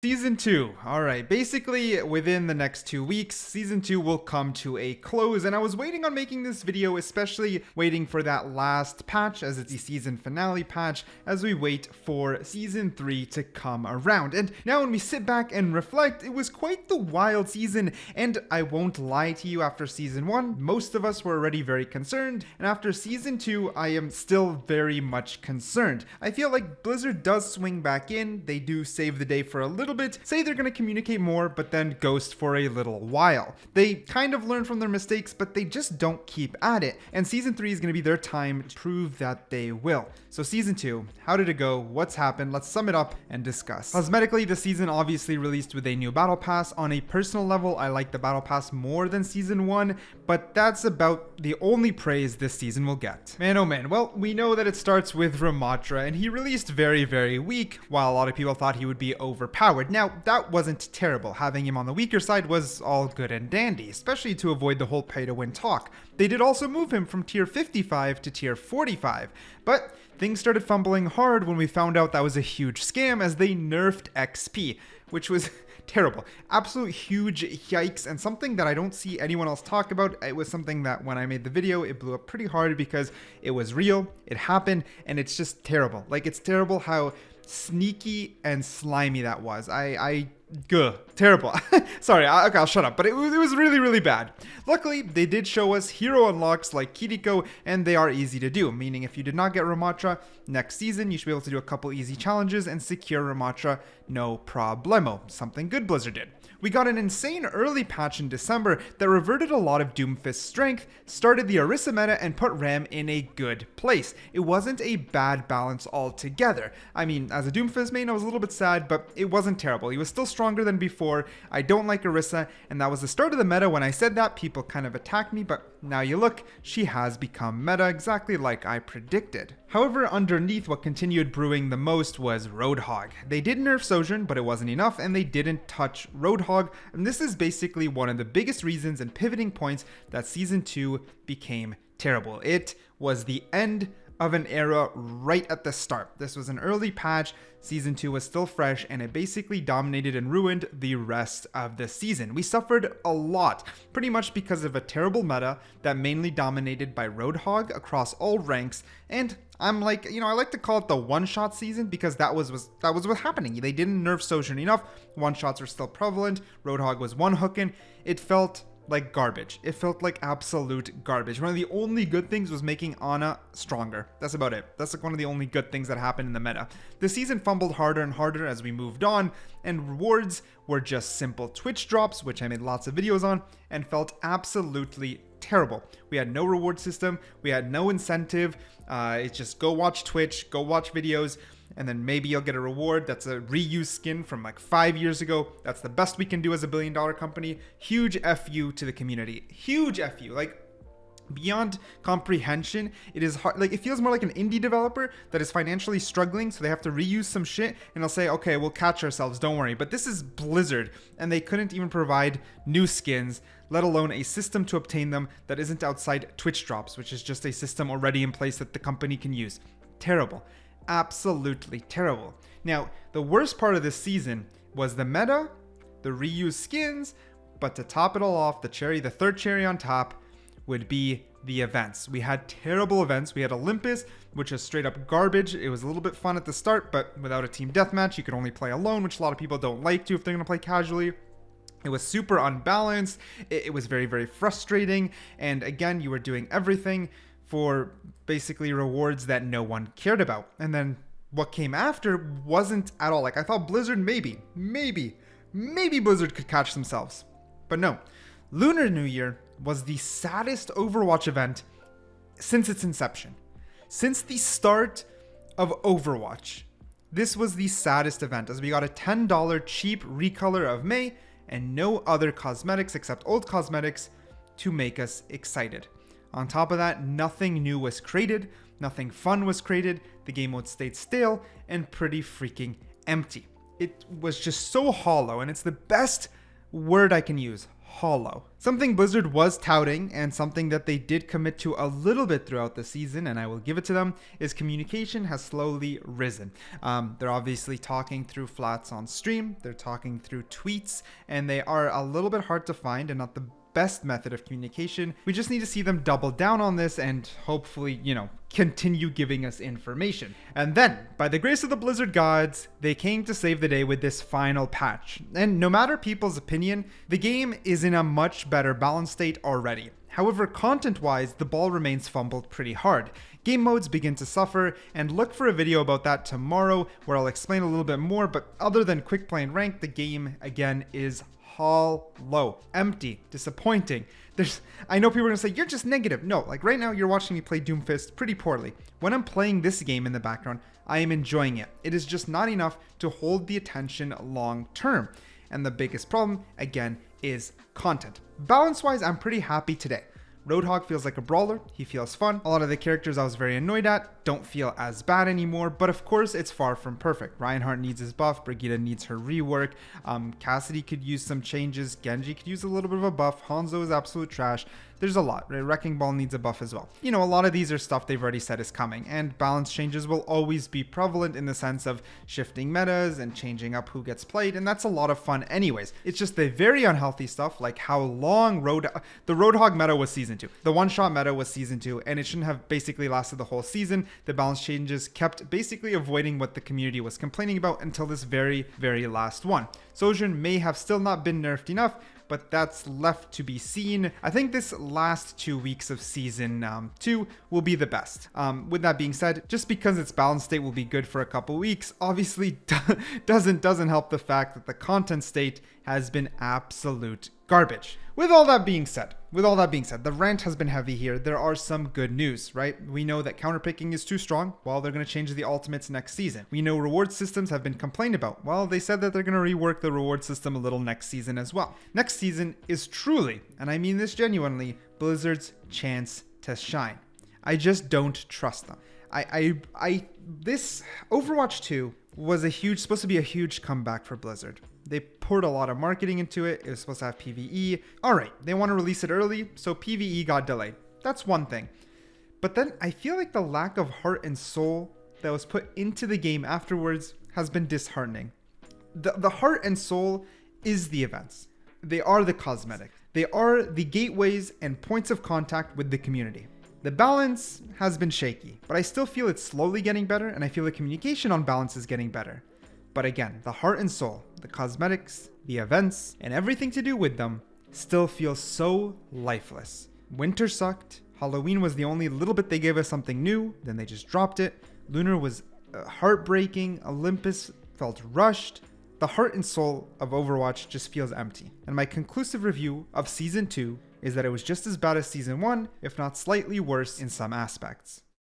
Season 2. Alright, basically within the next 2 weeks, Season 2 will come to a close, and I was waiting on making this video, especially waiting for that last patch, as it's the season finale patch, as we wait for Season 3 to come around. And now when we sit back and reflect, it was quite the wild season, and I won't lie to you, after Season 1, most of us were already very concerned, and after Season 2, I am still very much concerned. I feel like Blizzard does swing back in, they do save the day for a little bit, say they're going to communicate more, but then ghost for a little while. They kind of learn from their mistakes, but they just don't keep at it. And Season 3 is going to be their time to prove that they will. So Season 2, how did it go? What's happened? Let's sum it up and discuss. Cosmetically, the season obviously released with a new battle pass. On a personal level, I like the battle pass more than Season 1, but that's about the only praise this season will get. Man, oh man. Well, we know that it starts with Ramatra, and he released very, very weak, while a lot of people thought he would be overpowered. Now, that wasn't terrible. Having him on the weaker side was all good and dandy, especially to avoid the whole pay-to-win talk. They did also move him from tier 55 to tier 45, but things started fumbling hard when we found out that was a huge scam, as they nerfed XP, which was terrible. Absolute huge yikes, and something that I don't see anyone else talk about. It was something that when I made the video, it blew up pretty hard because it was real, it happened, and it's just terrible. Like, it's terrible how sneaky and slimy that was. Terrible. Sorry, okay, I'll shut up, but it was really, really bad. Luckily, they did show us hero unlocks like Kiriko, and they are easy to do, meaning if you did not get Ramatra, next season you should be able to do a couple easy challenges and secure Ramatra no problemo. Something good Blizzard did. We got an insane early patch in December that reverted a lot of Doomfist's strength, started the Orisa meta, and put Ram in a good place. It wasn't a bad balance altogether. I mean, as a Doomfist main, I was a little bit sad, but it wasn't terrible. He was still stronger than before. I don't like Orisa, and that was the start of the meta. When I said that, people kind of attacked me, but now you look, she has become meta exactly like I predicted. However, underneath, what continued brewing the most was Roadhog. They did nerf Sojourn, but it wasn't enough, and they didn't touch Roadhog, and this is basically one of the biggest reasons and pivoting points that Season 2 became terrible. It was the end of an era right at the start. This was an early patch, Season 2 was still fresh, and it basically dominated and ruined the rest of the season. We suffered a lot, pretty much because of a terrible meta that mainly dominated by Roadhog across all ranks, and I'm like, I like to call it the one-shot season because that was what's happening. They didn't nerf Sojourn enough, one-shots were still prevalent, Roadhog was one-hooking, it felt like garbage. It felt like absolute garbage. One of the only good things was making Ana stronger. That's about it. That's like one of the only good things that happened in the meta. The season fumbled harder and harder as we moved on, and rewards were just simple Twitch drops, which I made lots of videos on, and felt absolutely terrible. We had no reward system. We had no incentive. It's just go watch Twitch, go watch videos, and then maybe you'll get a reward that's a reused skin from like 5 years ago. That's the best we can do as a billion-dollar company. Huge FU to the community. Huge FU. Like, beyond comprehension. It is hard. Like, it feels more like an indie developer that is financially struggling, so they have to reuse some shit, and they'll say, okay, we'll catch ourselves, don't worry. But this is Blizzard, and they couldn't even provide new skins, let alone a system to obtain them that isn't outside Twitch drops, which is just a system already in place that the company can use. Terrible. Absolutely terrible. Now, the worst part of this season was the meta, the reused skins, but to top it all off, the third cherry on top would be the events. We had terrible events. We had Olympus, which is straight up garbage. It was a little bit fun at the start, but without a team deathmatch, you could only play alone, which a lot of people don't like to if they're going to play casually. It was super unbalanced. It was very, very frustrating. And again, you were doing everything for basically rewards that no one cared about. And then what came after wasn't at all. Like, I thought Blizzard maybe Blizzard could catch themselves. But no. Lunar New Year was the saddest Overwatch event since its inception. Since the start of Overwatch, this was the saddest event, as we got a $10 cheap recolor of Mei and no other cosmetics except old cosmetics to make us excited. On top of that, nothing new was created, nothing fun was created, the game mode stayed stale and pretty freaking empty. It was just so hollow, and it's the best word I can use. hollow. Something Blizzard was touting, and something that they did commit to a little bit throughout the season, and I will give it to them, is communication has slowly risen. They're obviously talking through flats on stream, they're talking through tweets, and they are a little bit hard to find and not the best method of communication. We just need to see them double down on this and hopefully, continue giving us information. And then, by the grace of the Blizzard gods, they came to save the day with this final patch. And no matter people's opinion, the game is in a much better balance state already. However, content-wise, the ball remains fumbled pretty hard. Game modes begin to suffer, and look for a video about that tomorrow where I'll explain a little bit more, but other than quick play and rank, the game, again, is hollow, empty, disappointing. I know people are gonna say, you're just negative. No, like right now you're watching me play Doomfist pretty poorly. When I'm playing this game in the background, I am enjoying it. It is just not enough to hold the attention long term. And the biggest problem, again, is content. Balance-wise, I'm pretty happy today. Roadhog feels like a brawler, he feels fun. A lot of the characters I was very annoyed at don't feel as bad anymore, but of course it's far from perfect. Reinhardt needs his buff, Brigitte needs her rework, Cassidy could use some changes, Genji could use a little bit of a buff, Hanzo is absolute trash. There's a lot, right? Wrecking Ball needs a buff as well. A lot of these are stuff they've already said is coming, and balance changes will always be prevalent in the sense of shifting metas and changing up who gets played, and that's a lot of fun anyways. It's just the very unhealthy stuff, like how long the Roadhog meta was Season 2. The one-shot meta was Season 2, and it shouldn't have basically lasted the whole season. The balance changes kept basically avoiding what the community was complaining about until this very, very last one. Sojourn may have still not been nerfed enough, but that's left to be seen. I think this last 2 weeks of Season 2 will be the best. With that being said, just because its balance state will be good for a couple weeks, obviously doesn't help the fact that the content state has been absolute garbage. With all that being said, the rant has been heavy here. There are some good news, right? We know that counterpicking is too strong. Well, they're going to change the ultimates next season. We know reward systems have been complained about. Well, they said that they're going to rework the reward system a little next season as well. Next season is truly, and I mean this genuinely, Blizzard's chance to shine. I just don't trust them. This Overwatch 2 was supposed to be a huge comeback for Blizzard. They poured a lot of marketing into it. It was supposed to have PvE. All right, they want to release it early, so PvE got delayed. That's one thing. But then I feel like the lack of heart and soul that was put into the game afterwards has been disheartening. The heart and soul is the events. They are the cosmetic. They are the gateways and points of contact with the community. The balance has been shaky, but I still feel it's slowly getting better, and I feel the communication on balance is getting better. But again, the heart and soul, the cosmetics, the events, and everything to do with them still feel so lifeless. Winter sucked. Halloween was the only little bit they gave us something new, then they just dropped it. Lunar was heartbreaking. Olympus felt rushed. The heart and soul of Overwatch just feels empty. And my conclusive review of Season 2 is that it was just as bad as Season 1, if not slightly worse in some aspects.